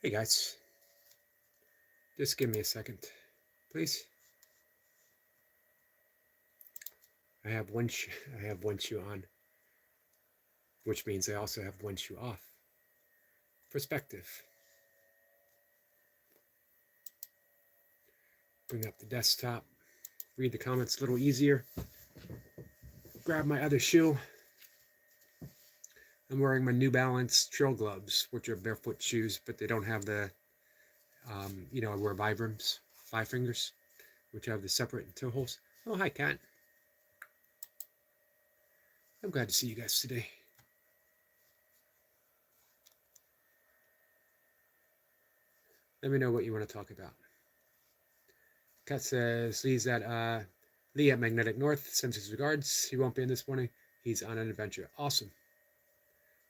Hey guys, just give me a second, please. I have one shoe on, which means I also have one shoe off. Perspective. Bring up the desktop. Read the comments a little easier. Grab my other shoe. I'm wearing my New Balance trail gloves, which are barefoot shoes, but they don't have the, I wear Vibrams, 5 fingers, which have the separate toe holes. Oh, hi, Kat. I'm glad to see you guys today. Let me know what you want to talk about. Kat says Lee at Magnetic North sends his regards. He won't be in this morning. He's on an adventure. Awesome.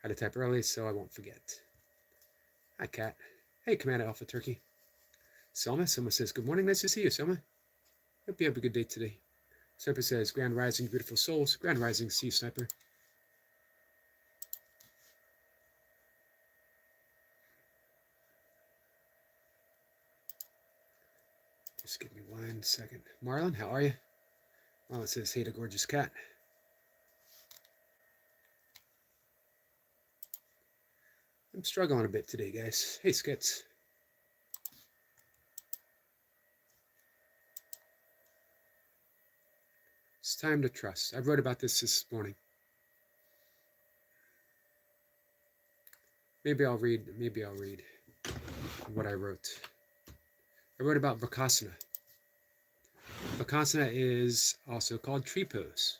Had to type early so I won't forget. Hi, Kat. Hey, Commander Alpha Turkey. Selma says, good morning. Nice to see you, Selma. Hope you have a good day today. Sniper says, Grand Rising, beautiful souls. Grand Rising, see you, Sniper. Just give me 1 second. Marlon, how are you? Marlon says, hey to gorgeous cat. I'm struggling a bit today, guys. Hey, Skits. It's time to trust. I wrote about this morning. Maybe I'll read what I wrote. I wrote about Vakasana. Vakasana is also called tree pose.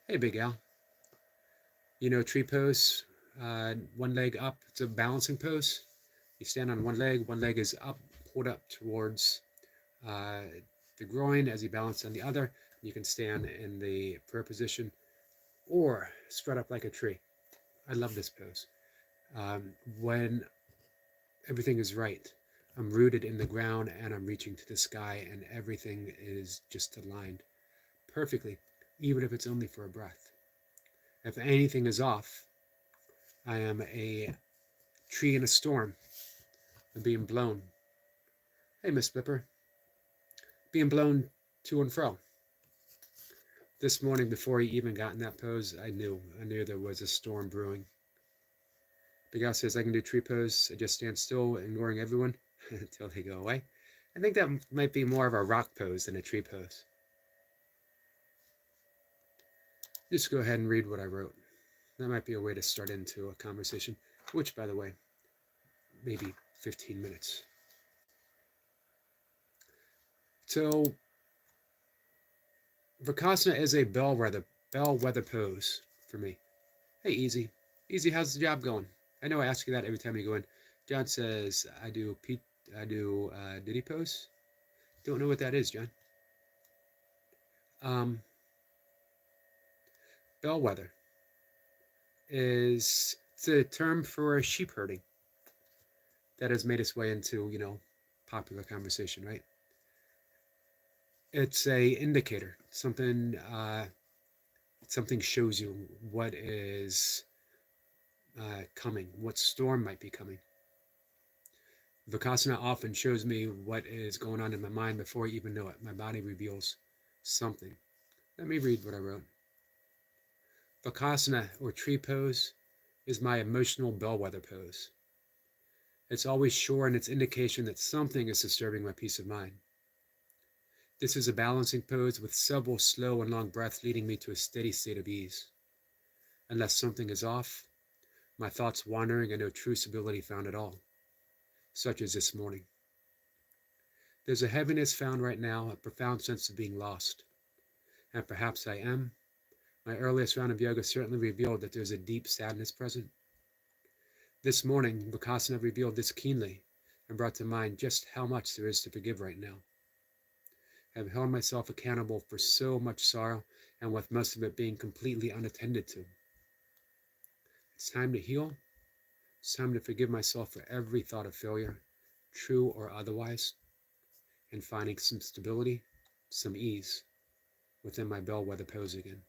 Hey, Big Al. You know tree pose, one leg up, it's a balancing pose. You stand on one leg is up, pulled up towards the groin as you balance on the other. You can stand in the prayer position or strut up like a tree. I love this pose. When everything is right, I'm rooted in the ground and I'm reaching to the sky and everything is just aligned perfectly, even if it's only for a breath. If anything is off, I am a tree in a storm. I'm being blown. Hey, Miss Flipper. Being blown to and fro. This morning, before he even got in that pose, I knew there was a storm brewing. Big Al says, I can do tree pose. I just stand still, ignoring everyone until they go away. I think that might be more of a rock pose than a tree pose. Just go ahead and read what I wrote. That might be a way to start into a conversation, which, by the way, maybe 15 minutes. So, Vakasana is a bellwether pose for me. Hey, Easy. Easy, how's the job going? I know I ask you that every time you go in. John says, I do Diddy pose. Don't know what that is, John. Bellwether it's a term for sheep herding that has made its way into, popular conversation, right? It's a indicator. Something shows you what is coming, what storm might be coming. Vakasana often shows me what is going on in my mind before I even know it. My body reveals something. Let me read what I wrote. Vakasana, or tree pose, is my emotional bellwether pose. It's always sure in its indication that something is disturbing my peace of mind. This is a balancing pose with several slow and long breaths leading me to a steady state of ease. Unless something is off, my thoughts wandering and no true stability found at all, such as this morning. There's a heaviness found right now, a profound sense of being lost. And perhaps I am. My earliest round of yoga certainly revealed that there's a deep sadness present. This morning, Vakasana revealed this keenly and brought to mind just how much there is to forgive right now. I have held myself accountable for so much sorrow, and with most of it being completely unattended to. It's time to heal. It's time to forgive myself for every thought of failure, true or otherwise, and finding some stability, some ease within my bellwether pose again.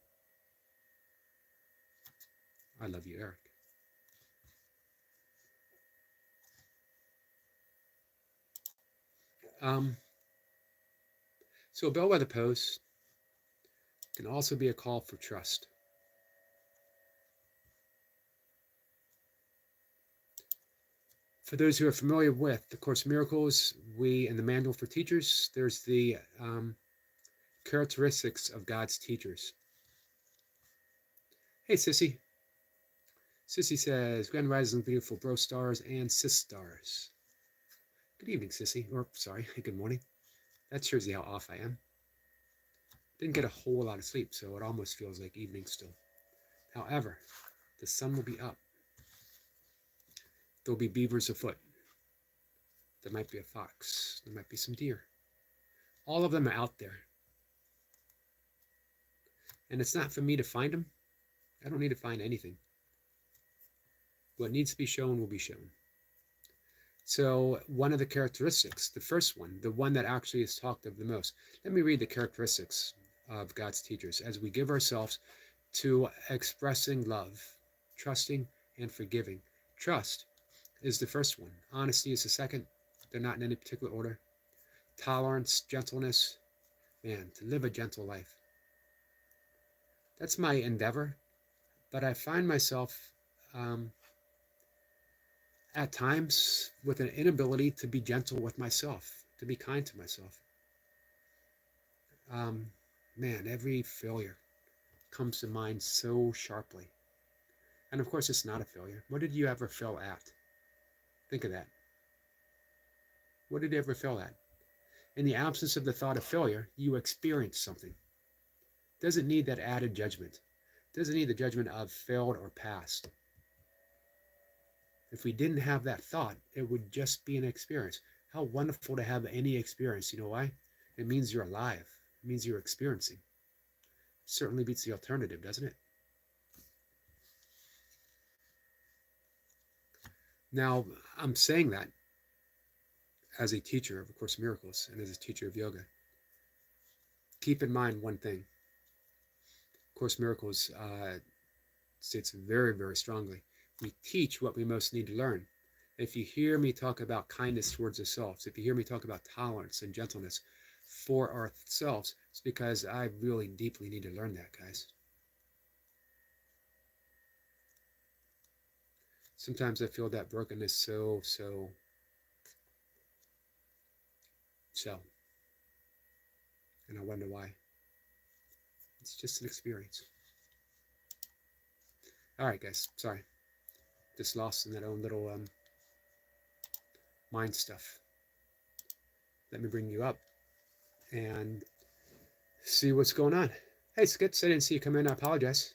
I love you, Eric. Um, so a bellwether pose can also be a call for trust. For those who are familiar with the Course in Miracles, in the Manual for Teachers, there's the characteristics of God's teachers. Hey, Sissy. Sissy says, Grand Rising, beautiful bro stars and sis stars. Good evening, Sissy. Or, sorry, good morning. That shows you how off I am. Didn't get a whole lot of sleep, so it almost feels like evening still. However, the sun will be up. There'll be beavers afoot. There might be a fox. There might be some deer. All of them are out there. And it's not for me to find them. I don't need to find anything. What needs to be shown will be shown. So one of the characteristics, the first one, the one that actually is talked of the most. Let me read the characteristics of God's teachers as we give ourselves to expressing love, trusting, and forgiving. Trust is the first one. Honesty is the second. They're not in any particular order. Tolerance, gentleness, man, to live a gentle life. That's my endeavor, but I find myself at times with an inability to be gentle with myself, to be kind to myself. Man, every failure comes to mind so sharply. And of course, it's not a failure. What did you ever fail at? Think of that. What did you ever fail at? In the absence of the thought of failure, you experience something. Doesn't need that added judgment. Doesn't need the judgment of failed or past. If we didn't have that thought, it would just be an experience. How wonderful to have any experience. You know why? It means you're alive. It means you're experiencing. Certainly beats the alternative, doesn't it? Now, I'm saying that as a teacher of A Course in Miracles and as a teacher of yoga. Keep in mind one thing. A Course in Miracles states very, very strongly. We teach what we most need to learn. If you hear me talk about kindness towards ourselves, if you hear me talk about tolerance and gentleness for ourselves, it's because I really deeply need to learn that, guys. Sometimes I feel that brokenness so. And I wonder why. It's just an experience. All right, guys. Sorry. Just lost in that own little mind stuff. Let me bring you up and see what's going on. Hey, Skits, I didn't see you come in. I apologize.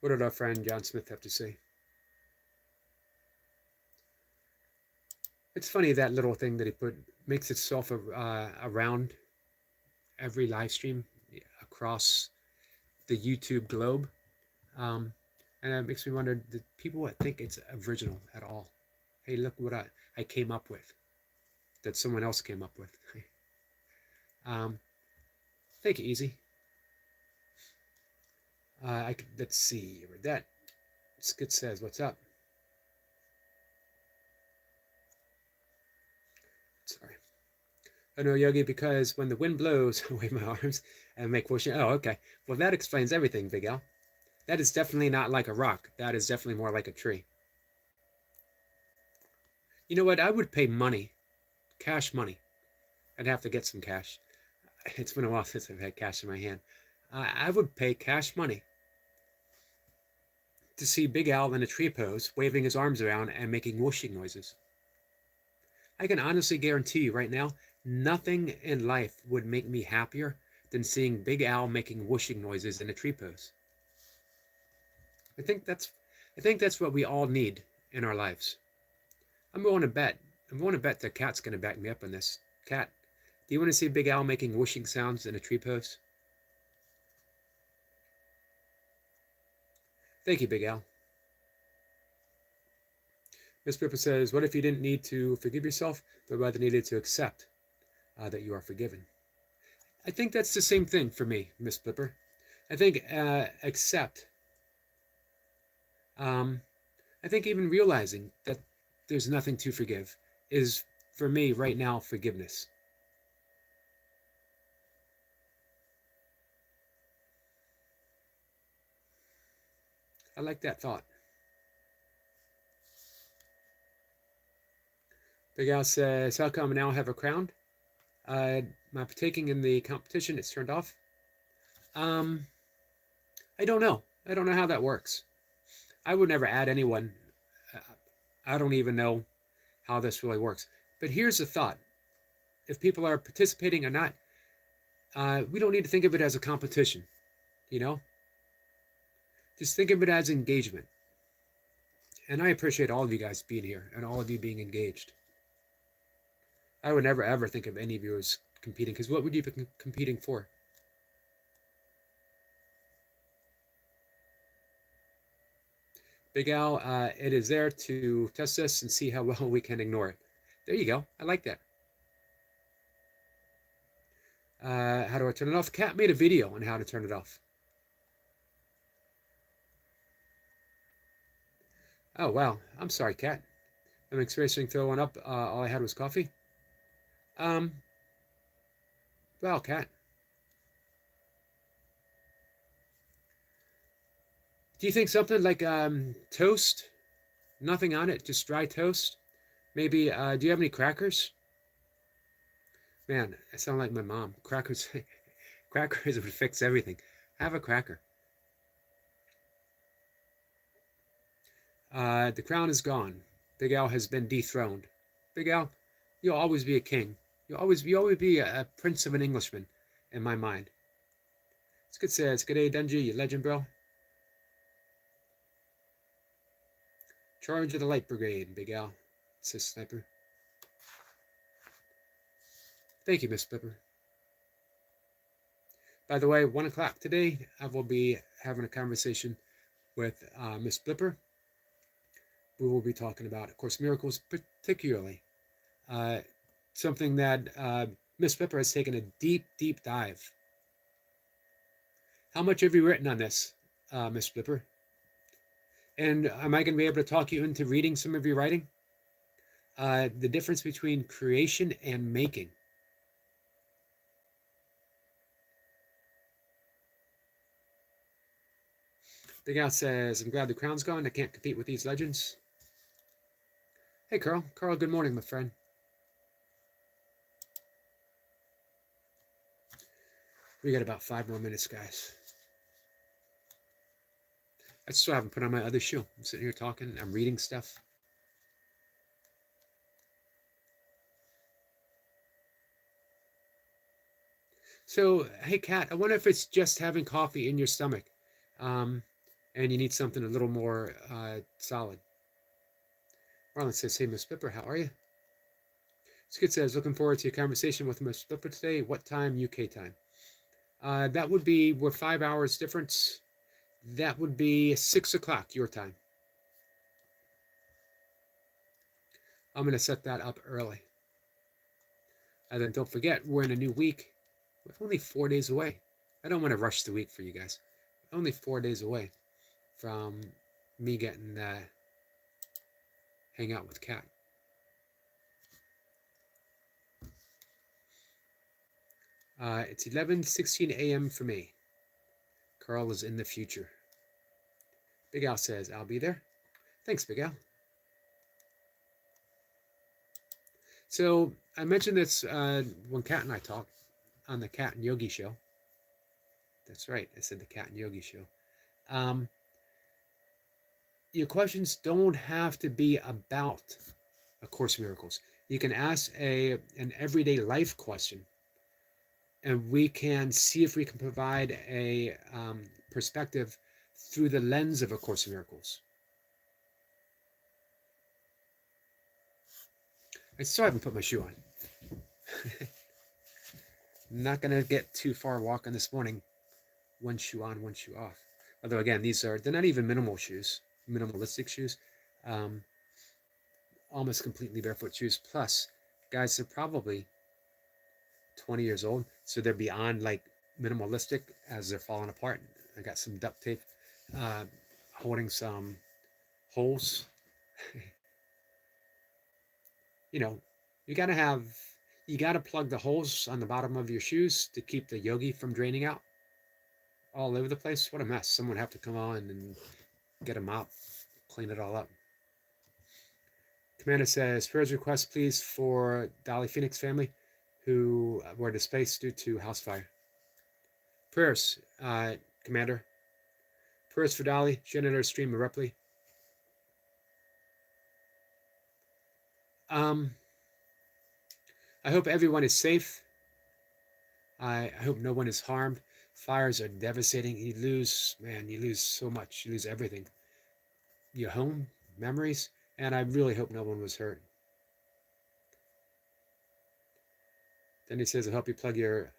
What did our friend John Smith have to say? It's funny, that little thing that he put makes itself around every live stream across the YouTube globe. And it makes me wonder, do people think it's original at all? Hey, look what I came up with that someone else came up with. Take it easy. Let's see. Read that. Skit says, what's up? Sorry. Oh no, Yogi, because when the wind blows, I wave my arms and make whooshing. Oh, okay. Well, that explains everything, Big Al. That is definitely not like a rock. That is definitely more like a tree. You know what? I would pay money, cash money. I'd have to get some cash. It's been a while since I've had cash in my hand. I would pay cash money to see Big Al in a tree pose, waving his arms around and making whooshing noises. I can honestly guarantee you right now, nothing in life would make me happier than seeing Big Al making whooshing noises in a tree pose. I think that's what we all need in our lives. I'm willing to bet that Kat's going to back me up on this. Kat, do you want to see Big Al making whooshing sounds in a tree pose? Thank you, Big Al. Miss Pippa says, what if you didn't need to forgive yourself, but rather needed to accept that you are forgiven? I think that's the same thing for me, Miss Pippa. I think accept. I think even realizing that there's nothing to forgive is, for me right now, forgiveness. I like that thought. Big Al says, how come I now have a crown? My partaking in the competition, it's turned off. Um, I don't know. I don't know how that works. I would never add anyone. I don't even know how this really works. But here's the thought. If people are participating or not, we don't need to think of it as a competition, you know? Just think of it as engagement. And I appreciate all of you guys being here and all of you being engaged. I would never ever think of any of you as competing, because what would you be competing for? Big Al, it is there to test us and see how well we can ignore it. There you go. I like that. How do I turn it off? Kat made a video on how to turn it off. Oh, wow. I'm sorry, Kat. I'm experiencing throwing up. All I had was coffee. Um, well, Kat. Do you think something like toast? Nothing on it, just dry toast? Maybe, do you have any crackers? Man, I sound like my mom. Crackers, crackers would fix everything. Have a cracker. The crown is gone. Big Al has been dethroned. Big Al, you'll always be a king. You'll always be a prince of an Englishman in my mind. It's good says, good day, Dungy, you legend, bro. Charge of the Light Brigade, Big Al, says Sniper. Thank you, Miss Blipper. By the way, 1 o'clock today, I will be having a conversation with Miss Blipper. We will be talking about, of course, miracles, particularly something that Miss Blipper has taken a deep, deep dive. How much have you written on this, Miss Blipper? And am I going to be able to talk you into reading some of your writing? The difference between creation and making. Big Al says, I'm glad the crown's gone. I can't compete with these legends. Hey, Carl. Carl, good morning, my friend. We got about 5 more minutes, guys. I still haven't put on my other shoe. I'm sitting here talking. I'm reading stuff. So, hey, Kat, I wonder if it's just having coffee in your stomach and you need something a little more solid. Marlon says, hey, Miss Pipper, how are you? Skid says, looking forward to your conversation with Miss Pipper today. What time, UK time? That would be, we're 5 hours difference. That would be 6 o'clock your time. I'm going to set that up early. And then don't forget, we're in a new week. We're only 4 days away. I don't want to rush the week for you guys. We're only 4 days away from me getting hang out with Kat. It's 11:16 a.m. for me. Carl is in the future. Big Al says, I'll be there. Thanks, Big Al. So I mentioned this when Kat and I talked on the Kat and Yogi show. That's right. I said the Kat and Yogi show. Your questions don't have to be about A Course in Miracles. You can ask an everyday life question, and we can see if we can provide a perspective through the lens of A Course in Miracles. I still haven't put my shoe on. Not going to get too far walking this morning. One shoe on, one shoe off. Although, again, they're not even minimal shoes, minimalistic shoes. Almost completely barefoot shoes. Plus, guys, they're probably 20 years old, so they're beyond like minimalistic as they're falling apart. I got some duct tape holding some holes. you know, you gotta have, you gotta plug the holes on the bottom of your shoes to keep the Yogi from draining out all over the place. What a mess. Someone would have to come on and get a mop, clean it all up. Commander says, prayers request please for Dolly Phoenix family who were displaced due to house fire. Prayers, Commander. Prayers for Dolly, janitor stream abruptly. I hope everyone is safe. I hope no one is harmed. Fires are devastating. You lose so much. You lose everything. Your home, memories, and I really hope no one was hurt. Then he says, I hope you plug your,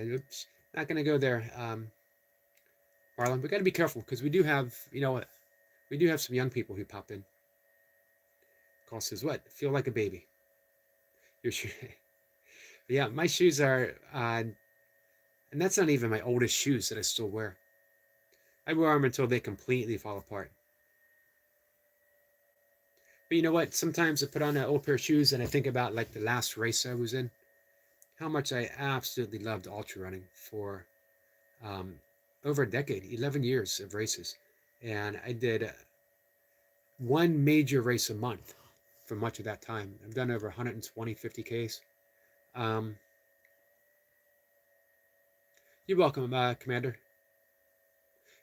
oops, not going to go there, Marlon. We got to be careful because we do have, we do have some young people who pop in. Call says, what? Feel like a baby. Your shoe. Yeah, my shoes are, and that's not even my oldest shoes that I still wear. I wear them until they completely fall apart. But you know what? Sometimes I put on an old pair of shoes and I think about like the last race I was in, how much I absolutely loved ultra running for um, over a decade, 11 years of races. And I did one major race a month for much of that time. I've done over 120, 50Ks. You're welcome, Commander.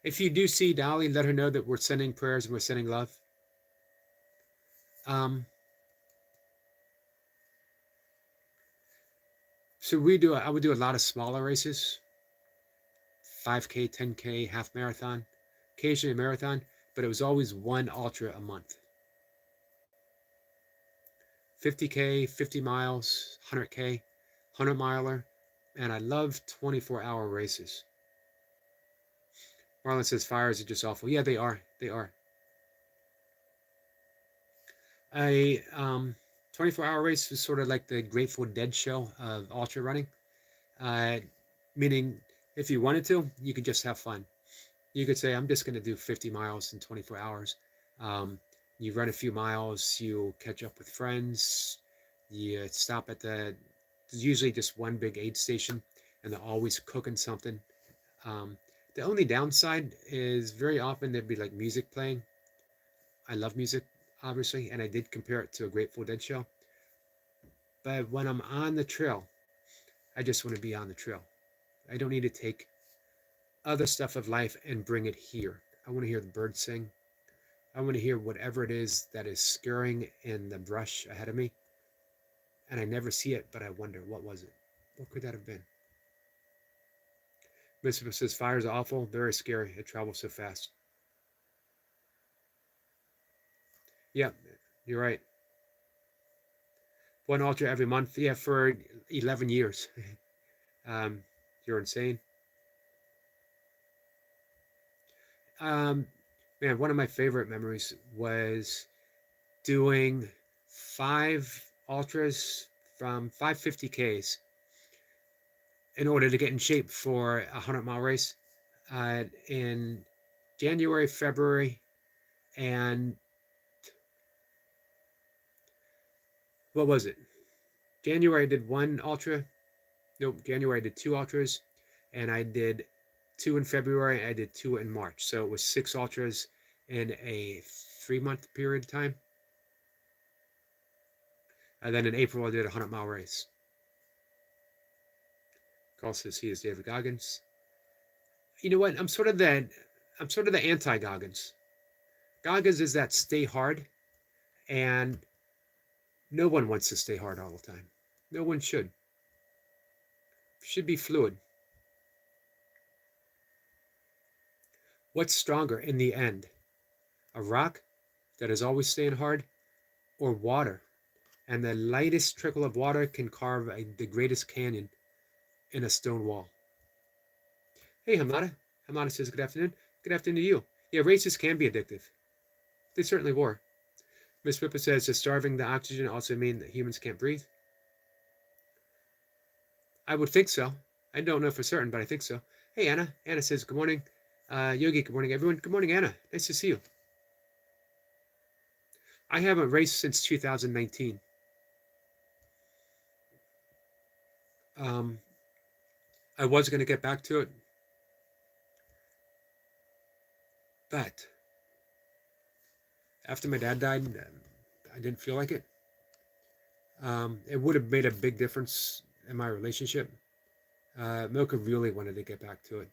If you do see Dolly, let her know that we're sending prayers and we're sending love. So I would do a lot of smaller races, 5K, 10K, half marathon, occasionally a marathon, but it was always one ultra a month. 50K, 50 miles, 100K, 100 miler, and I love 24-hour races. Marlon says fires are just awful. Yeah, they are. They are. A 24-hour race was sort of like the Grateful Dead show of ultra running, meaning if you wanted to, you could just have fun. You could say, I'm just going to do 50 miles in 24 hours. You run a few miles, you catch up with friends, you stop at there's usually just one big aid station, and they're always cooking something. The only downside is very often there'd be like music playing. I love music, obviously, and I did compare it to a Grateful Dead show. But when I'm on the trail, I just want to be on the trail. I don't need to take other stuff of life and bring it here. I want to hear the birds sing. I want to hear whatever it is that is scurrying in the brush ahead of me. And I never see it, but I wonder, what was it? What could that have been? Mr. says, fires are awful, very scary. It travels so fast. Yeah, you're right. One ultra every month. Yeah, for 11 years. You're insane. Man, one of my favorite memories was doing 5 ultras from 550Ks in order to get in shape for a 100-mile race in January, February, and what was it? January I did 1 ultra. Nope, January I did 2 ultras, and I did 2 in February. I did 2 in March. So it was 6 ultras in a 3-month period of time. And then in April I did a 100-mile race. Carl says he is David Goggins. You know what? I'm sort of the anti-Goggins. Goggins is that stay hard, and no one wants to stay hard all the time. No one should. Should be fluid. What's stronger in the end? A rock that is always staying hard, or water? And the lightest trickle of water can carve the greatest canyon in a stone wall. Hey, Hamada. Hamada says, good afternoon. Good afternoon to you. Yeah, races can be addictive. They certainly were. Miss Pippa says, does starving the oxygen also mean that humans can't breathe? I would think so. I don't know for certain, but I think so. Hey, Anna. Anna says, good morning. Yogi, good morning, everyone. Good morning, Anna. Nice to see you. I haven't raced since 2019. Um, I was going to get back to it, but after my dad died, I didn't feel like it. It would have made a big difference in my relationship. Milka really wanted to get back to it.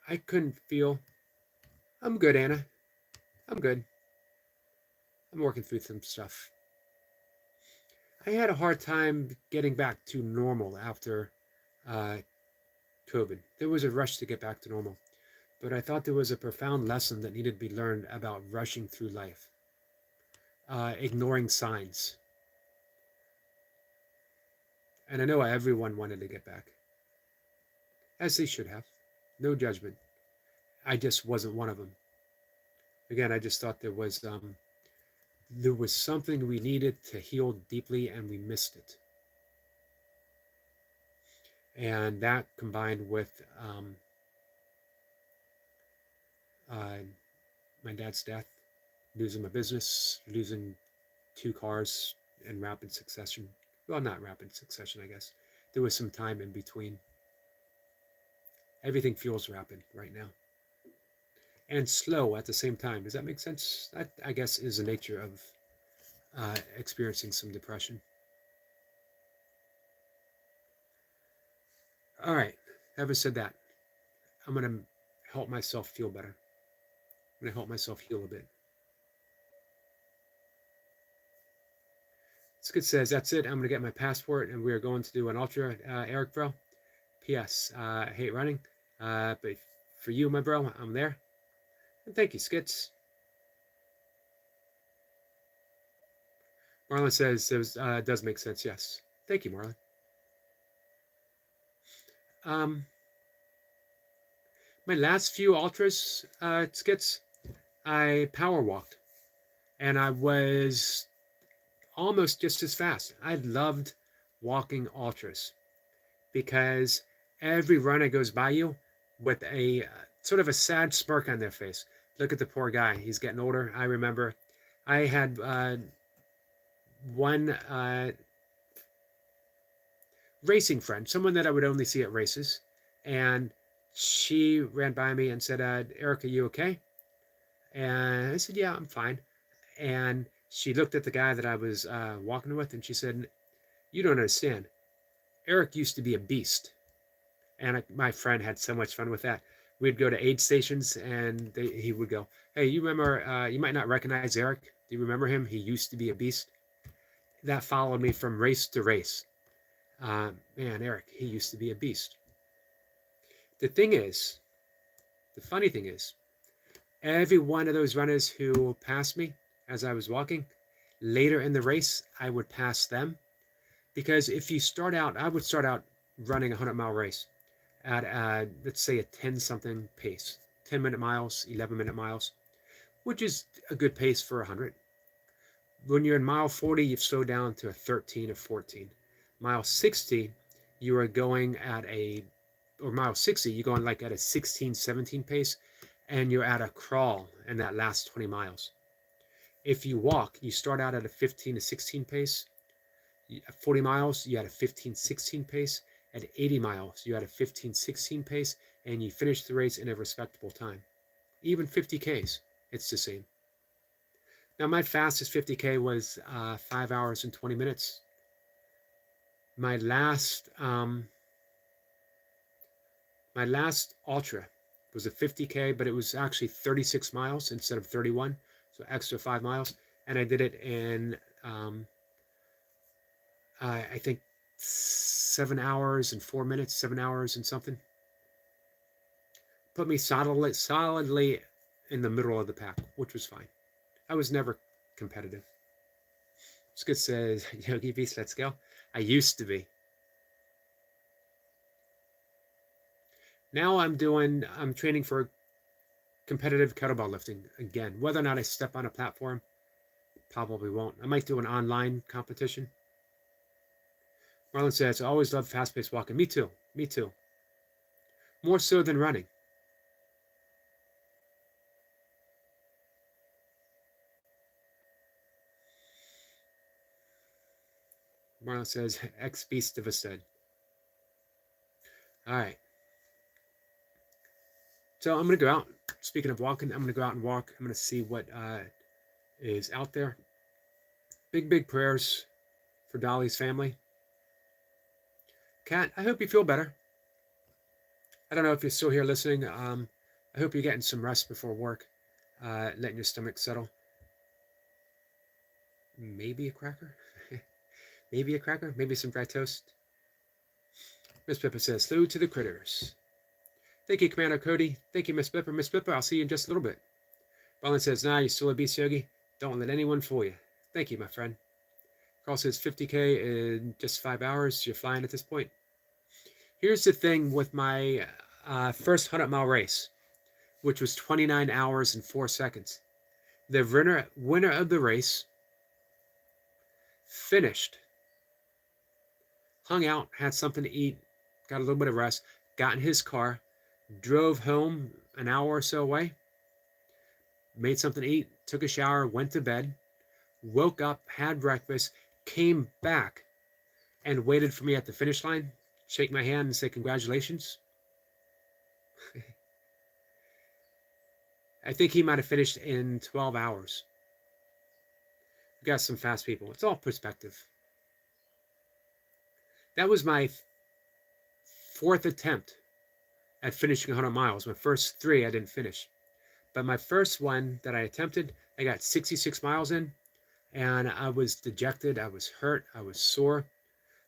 I couldn't feel. I'm good, Anna. I'm good. I'm working through some stuff. I had a hard time getting back to normal after uh, COVID. There was a rush to get back to normal, but I thought there was a profound lesson that needed to be learned about rushing through life, ignoring signs. And I know everyone wanted to get back, as they should have. No judgment. I just wasn't one of them. Again, I just thought there was something we needed to heal deeply, and we missed it. And that combined with uh, my dad's death, losing my business, losing two cars in rapid succession. Well, not rapid succession, I guess. There was some time in between. Everything feels rapid right now and slow at the same time. Does that make sense? That, I guess, is the nature of experiencing some depression. All right, having said that, I'm going to help myself feel better. I'm going to help myself heal a bit. Skid says, that's it. I'm going to get my passport and we are going to do an ultra, Eric, bro. P.S. I hate running, but for you, my bro, I'm there. And thank you, Skits. Marlon says it does make sense. Yes. Thank you, Marlon. My last few ultras, Skits, I power walked and I was almost just as fast. I loved walking ultras because every runner goes by you with a sort of a sad smirk on their face. Look at the poor guy. He's getting older. I remember I had one racing friend, someone that I would only see at races, and she ran by me and said, Eric, are you okay? And I said, yeah, I'm fine. And she looked at the guy that I was walking with and she said, you don't understand. Eric used to be a beast. And my friend had so much fun with that. We'd go to aid stations and he would go, hey, you remember, you might not recognize Eric. Do you remember him? He used to be a beast. That followed me from race to race. Man, Eric, he used to be a beast. The thing is, the funny thing is, every one of those runners who passed me as I was walking, later in the race, I would pass them. Because if you start out, I would start out running a 100-mile race at, let's say, a 10 something pace, 10-minute miles, 11-minute miles, which is a good pace for 100. When you're in mile 40, you've slowed down to a 13 or 14. Mile 60, you are going at or mile 60, you're going like at a 16, 17 pace, and you're at a crawl in that last 20 miles. If you walk, you start out at a 15 to 16 pace. At 40 miles, you had a 15, 16 pace. At 80 miles, you had a 15, 16 pace, and you finish the race in a respectable time. Even 50Ks, it's the same. Now, my fastest 50K was 5 hours and 20 minutes. My last ultra was a 50K, but it was actually 36 miles instead of 31, so extra 5 miles. And I did it in, I think, 7 hours and 4 minutes, 7 hours and something. Put me solidly in the middle of the pack, which was fine. I was never competitive. Skid says, Yogi Beast, let's go. I used to be. Now I'm training for competitive kettlebell lifting again. Whether or not I step on a platform, probably won't. I might do an online competition. Marlon says, I always love fast-paced walking. Me too. Me too. More so than running. Marlon Alan says, ex beast of a stud. All right. So I'm going to go out. Speaking of walking, I'm going to go out and walk. I'm going to see what is out there. Big prayers for Dolly's family. Kat, I hope you feel better. I don't know if you're still here listening. I hope you're getting some rest before work, letting your stomach settle. Maybe a cracker? Maybe a cracker? Maybe some dry toast? Miss Pippa says, salute to the critters. Thank you, Commander Cody. Thank you, Miss Pippa. Miss Pippa, I'll see you in just a little bit. Ballin says, nah, you're still a beast, Yogi. Don't let anyone fool you. Thank you, my friend. Carl says, 50K in just 5 hours. You're flying at this point. Here's the thing with my first 100-mile race, which was 29 hours and 4 seconds. The winner of the race finished, hung out, had something to eat, got a little bit of rest, got in his car, drove home an hour or so away, made something to eat, took a shower, went to bed, woke up, had breakfast, came back, and waited for me at the finish line, shake my hand and say congratulations. I think he might have finished in 12 hours. We got some fast people. It's all perspective. That was my 4th attempt at finishing 100 miles. My first 3 I didn't finish. But my first one that I attempted, I got 66 miles in, and I was dejected, I was hurt, I was sore.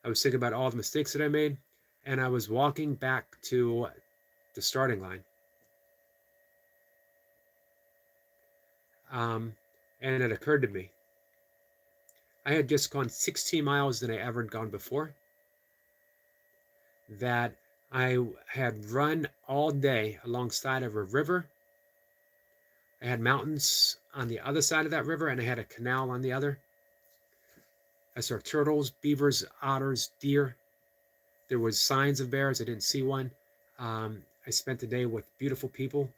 I was thinking about all the mistakes that I made, and I was walking back to the starting line. And it occurred to me, I had just gone 16 miles than I ever had gone before, that I had run all day alongside of a river. I had mountains on the other side of that river, and I had a canal on the other. I saw turtles, beavers, otters, deer. There was signs of bears. I didn't see one. I spent the day with beautiful people.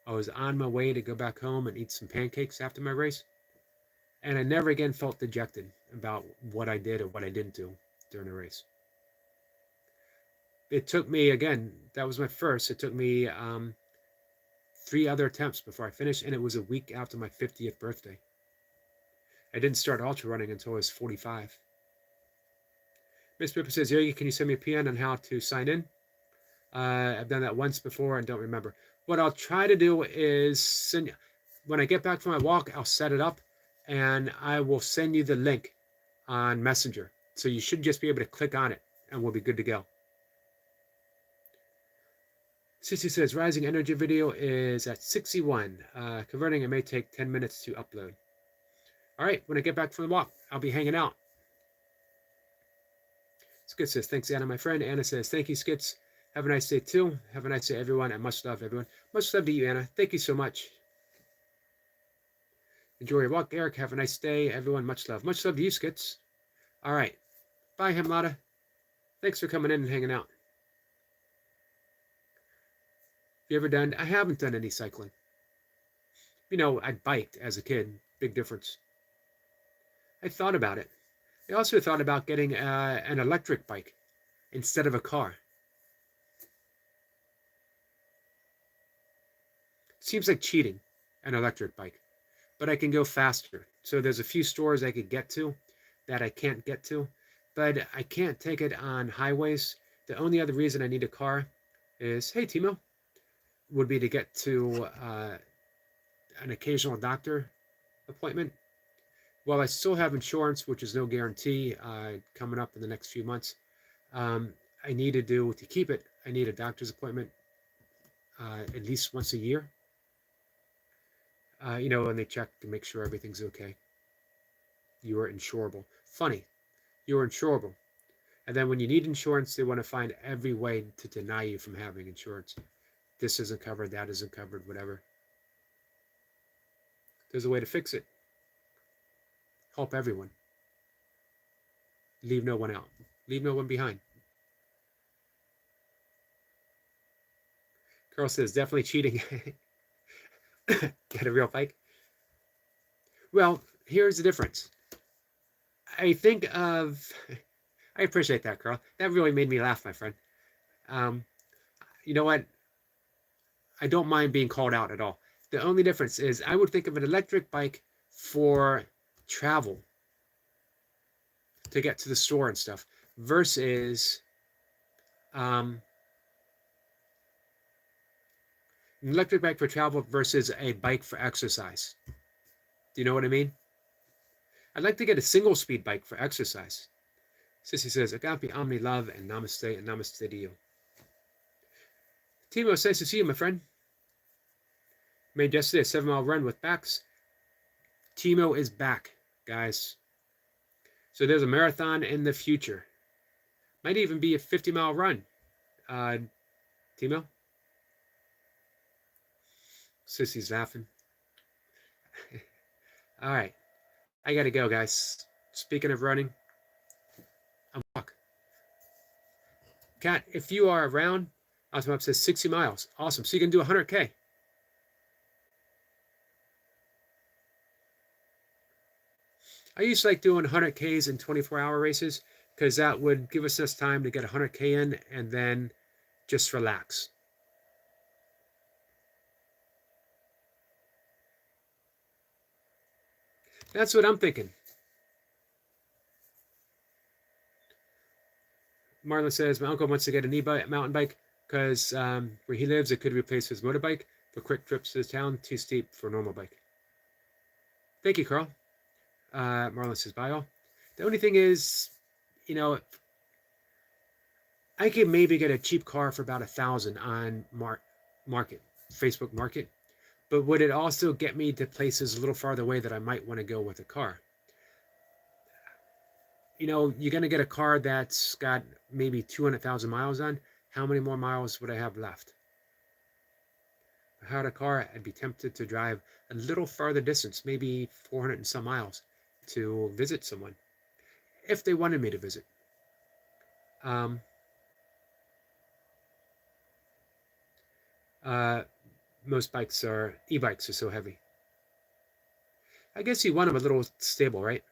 I was on my way to go back home and eat some pancakes after my race. And I never again felt dejected about what I did or what I didn't do during the race. It took me, again, that was my first. It took me 3 other attempts before I finished, and it was a week after my 50th birthday. I didn't start ultra running until I was 45. Miss Pippa says, Yogi, can you send me a PN on how to sign in? I've done that once before and don't remember. What I'll try to do is send, when I get back from my walk, I'll set it up and I will send you the link on Messenger. So you should just be able to click on it and we'll be good to go. Sissy says, rising energy video is at 61. Converting, it may take 10 minutes to upload. All right, when I get back from the walk, I'll be hanging out. Skits says, thanks, Anna, my friend. Anna says, thank you, Skits. Have a nice day, too. Have a nice day, everyone, and much love, everyone. Much love to you, Anna. Thank you so much. Enjoy your walk, Eric. Have a nice day, everyone. Much love. Much love to you, Skits. All right. Bye, Hemlada. Thanks for coming in and hanging out. Have you ever done? I haven't done any cycling. You know, I biked as a kid. Big difference. I thought about it. I also thought about getting an electric bike instead of a car. Seems like cheating, an electric bike, but I can go faster. So there's a few stores I could get to that I can't get to, but I can't take it on highways. The only other reason I need a car is, hey, Timo, would be to get to an occasional doctor appointment. While I still have insurance, which is no guarantee coming up in the next few months, I need to keep it, I need a doctor's appointment at least once a year. You know, and they check to make sure everything's okay. You are insurable. Funny, you're insurable. And then when you need insurance, they want to find every way to deny you from having insurance. This isn't covered, that isn't covered, whatever. There's a way to fix it. Help everyone. Leave no one out. Leave no one behind. Carl says, definitely cheating. Get a real bike. Well, here's the difference. I think of I appreciate that, Carl. That really made me laugh, my friend. Um, you know what? I don't mind being called out at all. The only difference is I would think of an electric bike for travel to get to the store and stuff versus um, an electric bike for travel versus a bike for exercise. Do you know what I mean? I'd like to get a single speed bike for exercise. Sissy says, Agape, Omni, love, and namaste to you. Timo, it's nice to see you, my friend. Made yesterday a 7-mile run with backs. Timo is back, guys. So there's a marathon in the future. Might even be a 50-mile run. Timo? Sissy's laughing. All right. I got to go, guys. Speaking of running, I'm walk. Kat, if you are around, Osmop says 60 miles. Awesome. So you can do 100K. I used to like doing 100Ks in 24-hour races because that would give us this time to get 100K in and then just relax. That's what I'm thinking. Marlon says, my uncle wants to get an mountain bike because where he lives, it could replace his motorbike for quick trips to the town, too steep for a normal bike. Thank you, Carl. Marlon says, bye all. The only thing is, you know, I could maybe get a cheap car for about $1,000 on market, Facebook Market, but would it also get me to places a little farther away that I might want to go with a car? You know, you're going to get a car that's got maybe 200,000 miles on. How many more miles would I have left? If I had a car, I'd be tempted to drive a little farther distance, maybe 400 and some miles, to visit someone, if they wanted me to visit. Most e-bikes are so heavy. I guess you want them a little stable, right?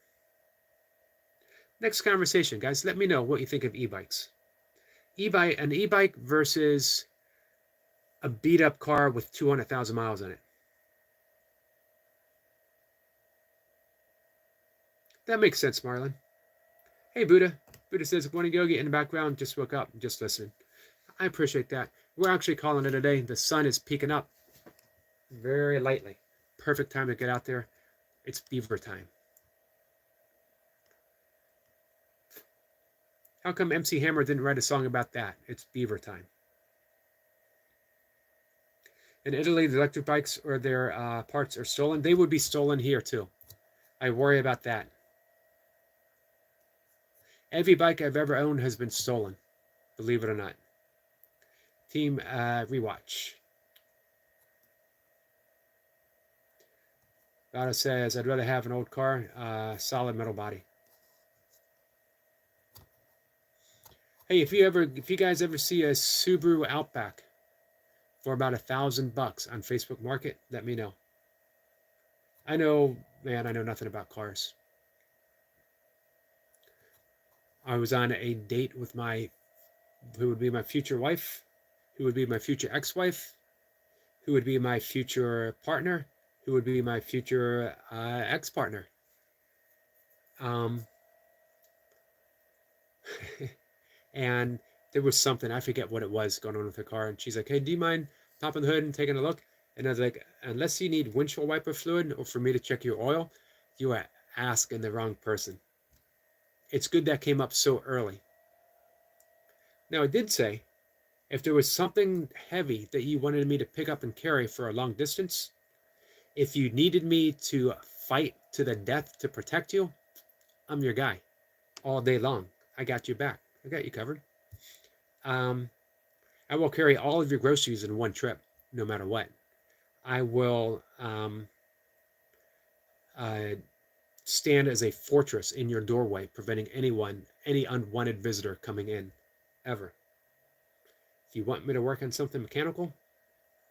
Next conversation, guys. Let me know what you think of e-bikes. An e-bike versus a beat-up car with 200,000 miles on it. That makes sense, Marlon. Hey, Buddha. Buddha says, good morning, Yogi. In the background, just woke up, just listening. I appreciate that. We're actually calling it a day. The sun is peeking up very lightly. Perfect time to get out there. It's beaver time. How come MC Hammer didn't write a song about that? It's beaver time. In Italy, the electric bikes or their parts are stolen. They would be stolen here too. I worry about that. Every bike I've ever owned has been stolen, believe it or not. Team rewatch. Vada says, I'd rather have an old car, solid metal body. Hey, if you guys ever see a Subaru Outback for about $1,000 on Facebook Market, let me know. I know nothing about cars. I was on a date with who would be my future wife, who would be my future ex-wife, who would be my future partner, who would be my future ex-partner. And there was something, I forget what it was, going on with her car. And she's like, hey, do you mind popping the hood and taking a look? And I was like, unless you need windshield wiper fluid or for me to check your oil, you are asking the wrong person. It's good that came up so early. Now, I did say, if there was something heavy that you wanted me to pick up and carry for a long distance, if you needed me to fight to the death to protect you, I'm your guy all day long. I got you back. I got you covered. I will carry all of your groceries in one trip, no matter what. I will stand as a fortress in your doorway, preventing any unwanted visitor coming in, ever. If you want me to work on something mechanical,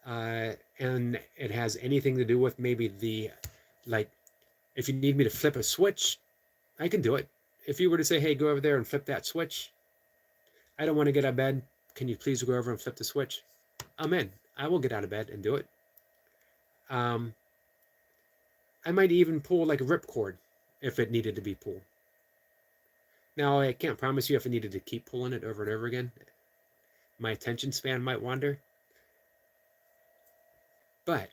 and it has anything to do with maybe if you need me to flip a switch, I can do it. if you were to say, hey, go over there and flip that switch, I don't want to get out of bed. Can you please go over and flip the switch? I'm in. I will get out of bed and do it. I might even pull like a ripcord if it needed to be pulled. Now, I can't promise you if I needed to keep pulling it over and over again. My attention span might wander. But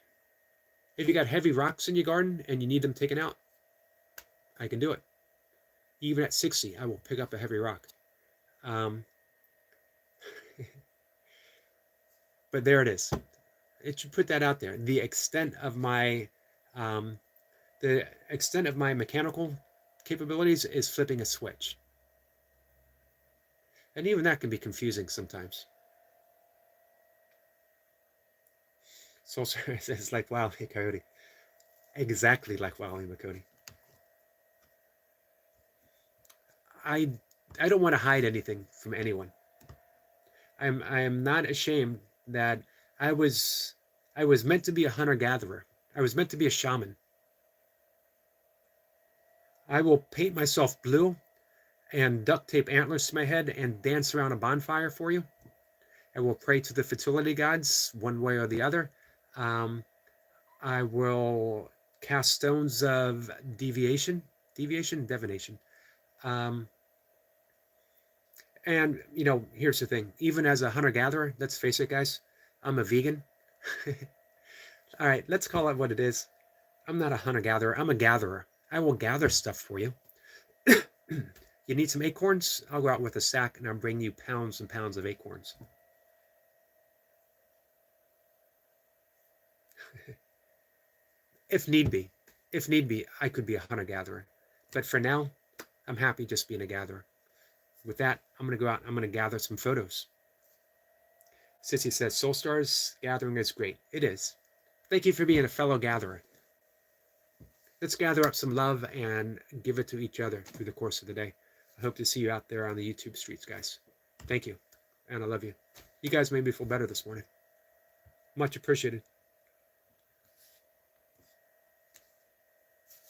if you got heavy rocks in your garden and you need them taken out, I can do it. Even at 60, I will pick up a heavy rock. But there it is. It should put that out there. The extent of my mechanical capabilities is flipping a switch. And even that can be confusing sometimes. So it's like Wile E. Coyote. Exactly like Wile E. Coyote. I don't want to hide anything from anyone. I am not ashamed that I was meant to be a hunter-gatherer. I was meant to be a shaman. I will paint myself blue and duct tape antlers to my head and dance around a bonfire for you. I will pray to the fertility gods one way or the other. I will cast stones of divination. And, you know, here's the thing. Even as a hunter-gatherer, let's face it, guys, I'm a vegan. All right, let's call it what it is. I'm not a hunter-gatherer. I'm a gatherer. I will gather stuff for you. You need some acorns? I'll go out with a sack and I'll bring you pounds and pounds of acorns. If need be, I could be a hunter-gatherer. But for now, I'm happy just being a gatherer. With that, I'm going to go out and I'm going to gather some photos. Sissy says, Soul Stars gathering is great. It is. Thank you for being a fellow gatherer. Let's gather up some love and give it to each other through the course of the day. I hope to see you out there on the YouTube streets, guys. Thank you. And I love you. You guys made me feel better this morning. Much appreciated.